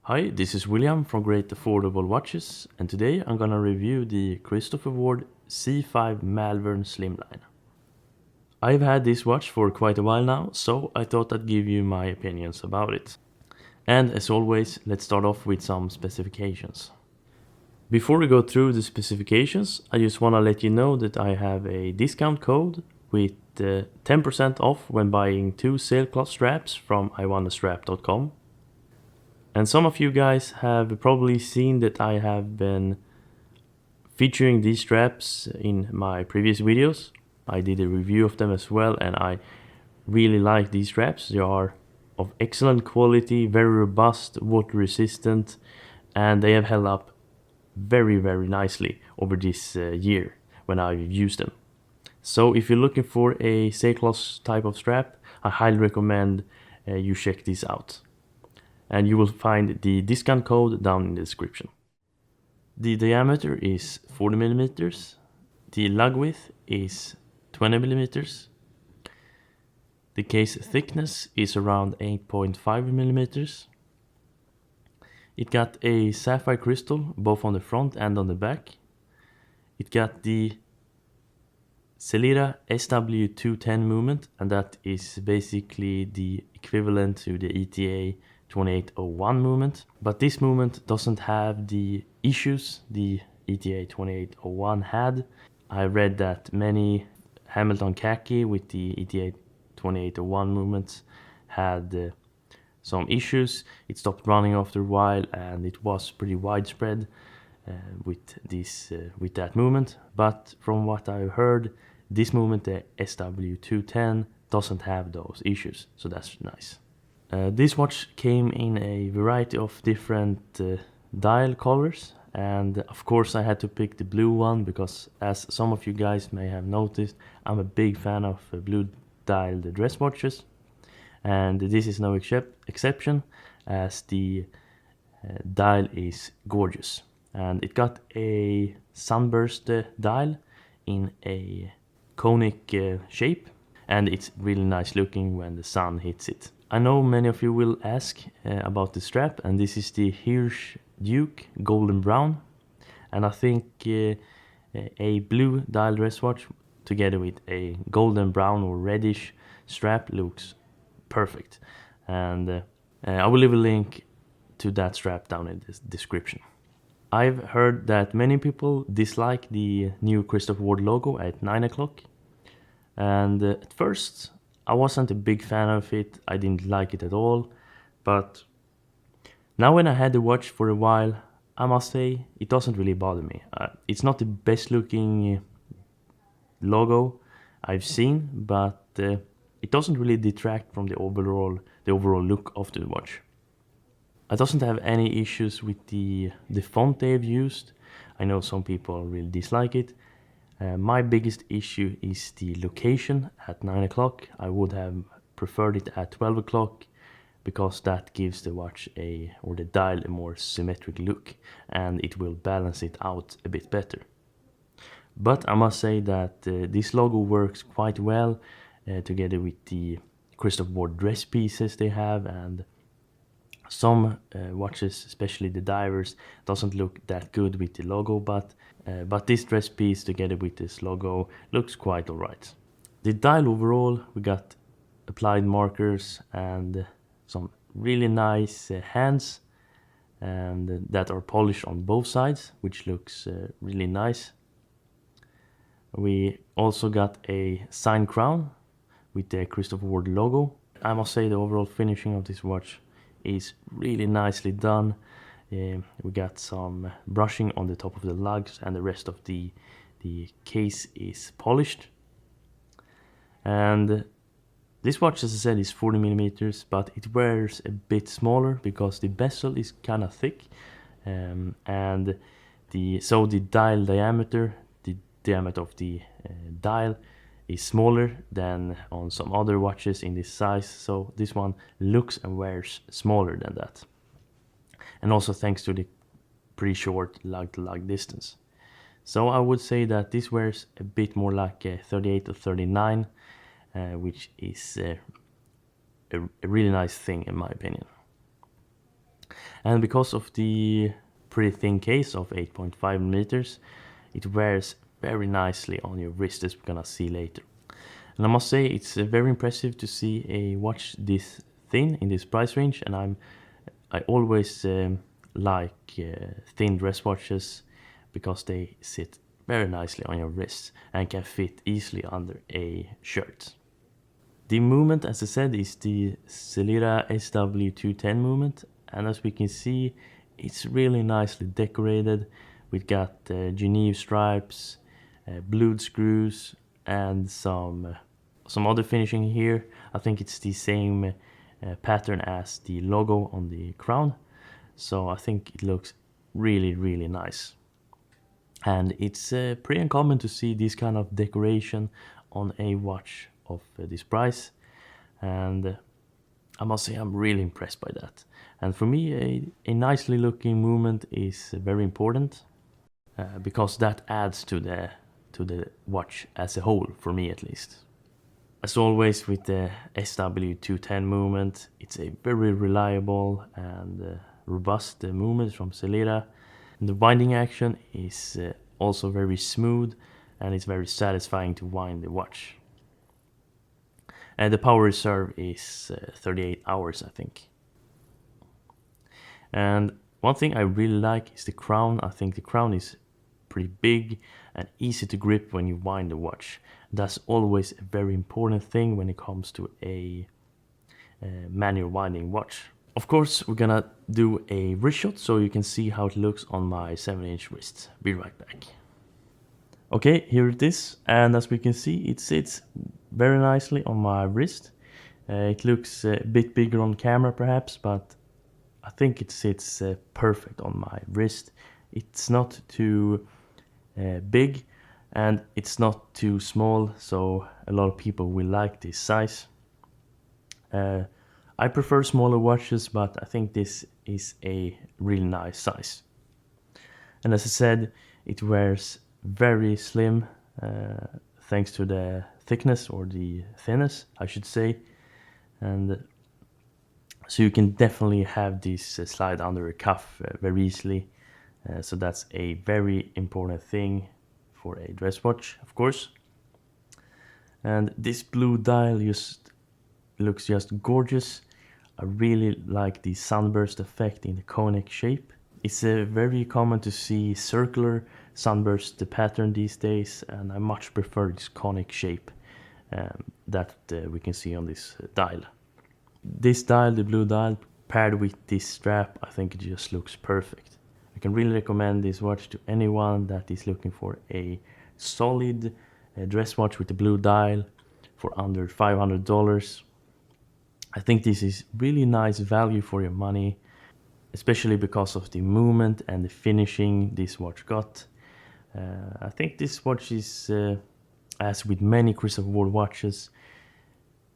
Hi, this is William from Great Affordable Watches, and today I'm gonna review the Christopher Ward C5 Malvern Slimline. I've had this watch for quite a while now, so I thought I'd give you my opinions about it. And as always, let's start off with some specifications. Before we go through the specifications, I just wanna let you know that I have a discount code with 10% off when buying 2 Sailcloth Straps from iwannastrap.com. And some of you guys have probably seen that I have been featuring these straps in my previous videos. I did a review of them as well, and I really like these straps. They are of excellent quality, very robust, water resistant, and they have held up very nicely over this year when I've used them. So if you're looking for a sailcloth type of strap, I highly recommend you check these out. And you will find the discount code down in the description. The diameter is 40 millimeters. The lug width is 20 millimeters. The case thickness is around 8.5 millimeters. It got a sapphire crystal both on the front and on the back. It got the Celera SW210 movement, and that is basically the equivalent to the ETA 2801 movement, but this movement doesn't have the issues the ETA 2801 had. I read that many Hamilton khaki with the ETA 2801 movements had some issues. It stopped running after a while, and it was pretty widespread with that movement. But from what I heard, this movement, the SW210, doesn't have those issues, so that's nice. This watch came in a variety of different dial colors, and of course I had to pick the blue one because, as some of you guys may have noticed, I'm a big fan of blue dialed dress watches, and this is no exception, as the dial is gorgeous. And it got a sunburst dial in a conic shape, and it's really nice looking when the sun hits it. I know many of you will ask about the strap, and this is the Hirsch Duke golden brown, and I think a blue dial dress watch together with a golden brown or reddish strap looks perfect, and I will leave a link to that strap down in the description. I've heard that many people dislike the new Christopher Ward logo at 9 o'clock, and at first I wasn't a big fan of it. I didn't like it at all, but now when I had the watch for a while, I must say it doesn't really bother me. It's not the best looking logo I've seen, but it doesn't really detract from the overall look of the watch. I doesn't have any issues with the font they've used. I know some people really dislike it. My biggest issue is the location at 9 o'clock. I would have preferred it at 12 o'clock because that gives the watch or the dial a more symmetric look, and it will balance it out a bit better. But I must say that this logo works quite well together with the Christopher Ward dress pieces they have, and some watches, especially the divers, doesn't look that good with the logo, but this dress piece together with this logo looks quite alright. The dial overall, we got applied markers and some really nice hands, and that are polished on both sides, which looks really nice. We also got a signed crown with the Christopher Ward logo. I must say the overall finishing of this watch is really nicely done. We got some brushing on the top of the lugs, and the rest of the case is polished. And this watch, as I said, is 40 millimeters, but it wears a bit smaller because the bezel is kind of thick, and so the dial diameter, the diameter of the dial, is smaller than on some other watches in this size, so this one looks and wears smaller than that. And also thanks to the pretty short lug-to-lug distance. So I would say that this wears a bit more like a 38 or 39, which is a really nice thing in my opinion. And because of the pretty thin case of 8.5 meters, it wears very nicely on your wrist, as we're gonna see later. And I must say it's very impressive to see a watch this thin in this price range, and I always like thin dress watches because they sit very nicely on your wrist and can fit easily under a shirt. The movement, as I said, is the Celera SW210 movement, and as we can see, it's really nicely decorated. We've got Geneve stripes, blued screws, and some other finishing here. I think it's the same pattern as the logo on the crown, so I think it looks really nice. And it's pretty uncommon to see this kind of decoration on a watch of this price, and I must say I'm really impressed by that. And for me, a nicely looking movement is very important because that adds to the watch as a whole, for me at least. As always with the SW210 movement, it's a very reliable and robust movement from Celera. And the winding action is also very smooth, and it's very satisfying to wind the watch. And the power reserve is 38 hours, I think. And one thing I really like is the crown. I think the crown is pretty big and easy to grip when you wind the watch. That's always a very important thing when it comes to a manual winding watch. Of course, we're gonna do a wrist shot so you can see how it looks on my 7-inch wrist. Be right back. Okay, here it is, and as we can see, it sits very nicely on my wrist. It looks a bit bigger on camera perhaps, but I think it sits perfect on my wrist. It's not too big and it's not too small, so a lot of people will like this size. I prefer smaller watches, but I think this is a really nice size. And as I said, it wears very slim thanks to the thickness, or the thinness I should say, and so you can definitely have this slide under a cuff very easily, so that's a very important thing for a dress watch, of course. And this blue dial just looks just gorgeous. I really like the sunburst effect in the conic shape. It's very common to see circular sunburst pattern these days, and I much prefer this conic shape that we can see on this dial. This dial, the blue dial, paired with this strap, I think it just looks perfect. I can really recommend this watch to anyone that is looking for a solid dress watch with the blue dial for under $500. I think this is really nice value for your money, especially because of the movement and the finishing this watch got. I think this watch is, as with many Christopher Ward watches,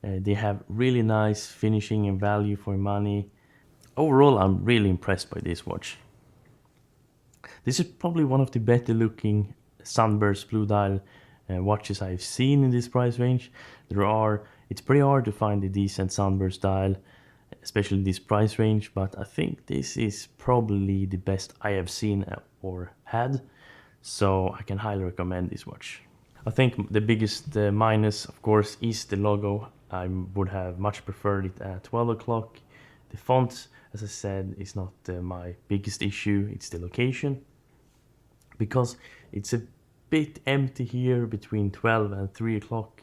they have really nice finishing and value for your money. Overall, I'm really impressed by this watch. This is probably one of the better looking sunburst blue dial watches I've seen in this price range. It's pretty hard to find a decent sunburst dial, especially this price range, but I think this is probably the best I have seen or had, so I can highly recommend this watch. I think the biggest minus, of course, is the logo. I would have much preferred it at 12 o'clock. The font, as I said, is not my biggest issue, it's the location, because it's a bit empty here between 12 and 3 o'clock,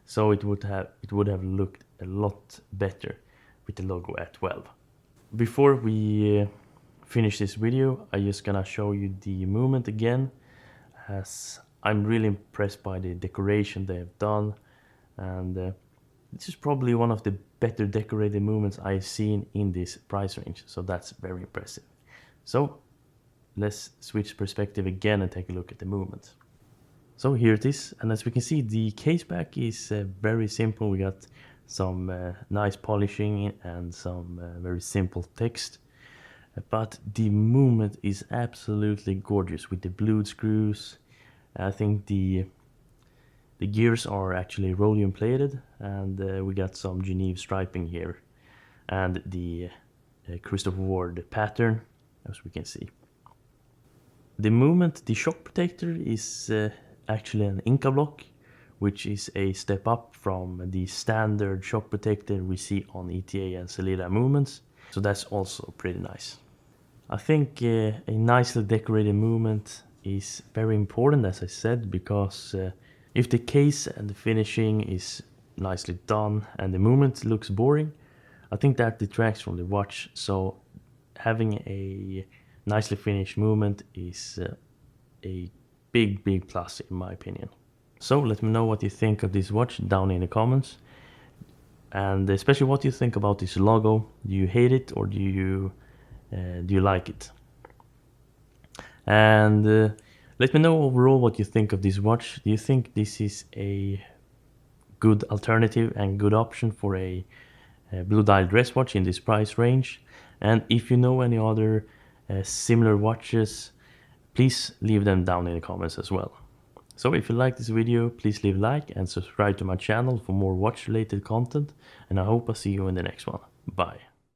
so it would have looked a lot better with the logo at 12. Before we finish this video, I'm just gonna show you the movement again, as I'm really impressed by the decoration they have done, and this is probably one of the better decorated movements I've seen in this price range, so that's very impressive. So let's switch perspective again and take a look at the movement. So here it is, and as we can see, the case back is very simple. We got some nice polishing and some very simple text, but the movement is absolutely gorgeous with the blued screws. I think the gears are actually rhodium plated, and we got some Geneve striping here, and the Christopher Ward pattern, as we can see. The movement, the shock protector is actually an Inca block, which is a step up from the standard shock protector we see on ETA and Celera movements, so that's also pretty nice. I think a nicely decorated movement is very important, as I said, because if the case and the finishing is nicely done and the movement looks boring, I think that detracts from the watch. So having a nicely finished movement is a big plus in my opinion. So let me know what you think of this watch down in the comments, and especially what you think about this logo. Do you hate it, or do you like it? And let me know overall what you think of this watch. Do you think this is a good alternative and good option for a blue dial dress watch in this price range? And if you know any other similar watches, please leave them down in the comments as well. So if you like this video, please leave a like and subscribe to my channel for more watch related content, and I hope I see you in the next one. Bye.